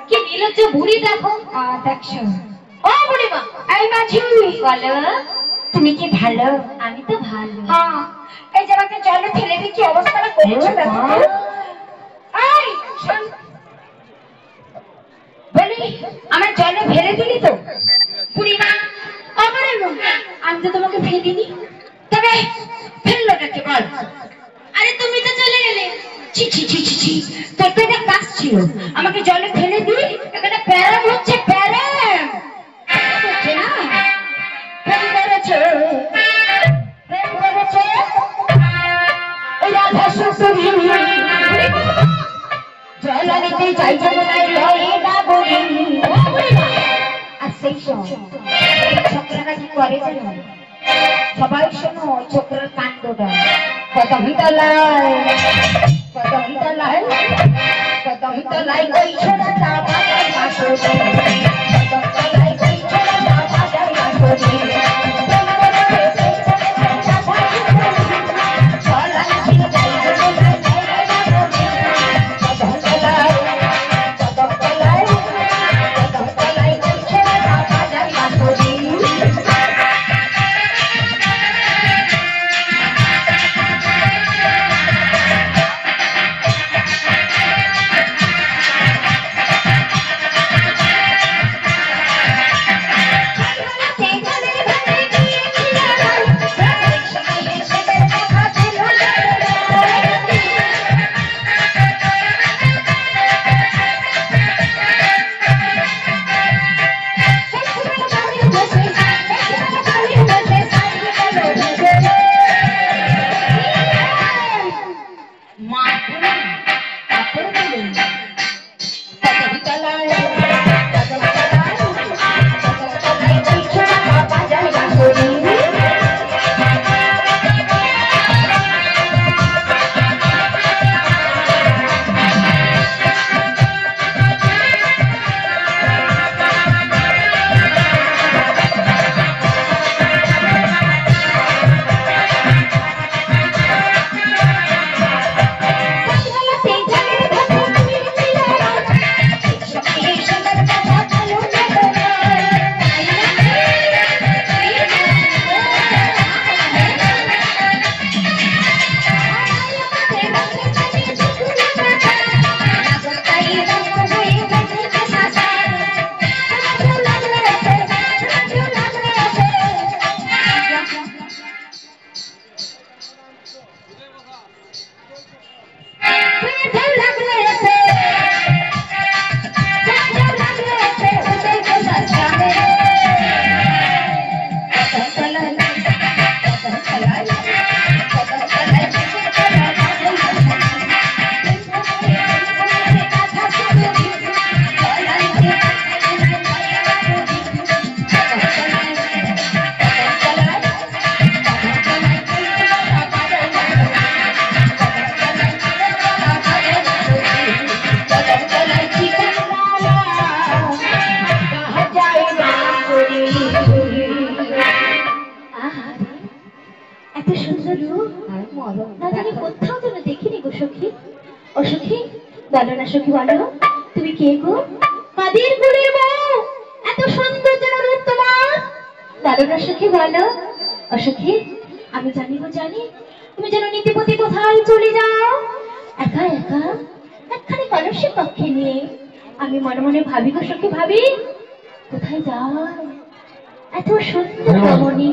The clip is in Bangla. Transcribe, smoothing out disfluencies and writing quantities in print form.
কি নির্লজ্জ বুড়ি দেখো। দেখছো ও বুড়িমা, এই মাঝি বলো, তুমি কি ভালো? আমি তো ভালো। এই যে আমাকে জলে ফেলে দিয়ে কি অবস্থাটা করেছো দেখো। এই শোন, বলি আমার জলে ফেলে দিলি তো? বুড়িমা, আমারে আমি তো তোমাকে ফেলিনি, তবে ফেললোটা কে বল? আরে তুমি তো চলে গেলে। ছি ছি ছি ছি ছি, তোর তো একটা কাজ ছিল, আমাকে জলে ফেলে দিই, এখানে প্যারাম হচ্ছে, প্যারাম হচ্ছে না। প্রেম করেছে, প্রেম করেছে ওই রাধা শ্বশুরি, জল আনিতে চাইছে বলাই লয়ে না বলি। আর সেই ছোকরাটা কি করে জানো? সবাই শোনো ছোকরার কাণ্ডটা। কদম তলায়, কদম তলায়, কদম তলায় ওই ছোড়াটা বাজায় বাঁশরি, কদম তলায় ওই ছোড়াটা বাজায় বাঁশরি। বলো না সখী, বলো তুমি কে গো? মাদির কুলের বউ, এত সুন্দর যেন রূপ তোমার। বলো না সখী, বলো। অসখী, আমি জানি গো, জানি তুমি যেন নীতিপতি কোথায় চলে যাও একা একা, একখানি কলসের পক্ষে নিয়ে। আমি মনে মনে ভাবি গো সখী, ভাবি কোথায় যাও এত সুন্দর রমণী।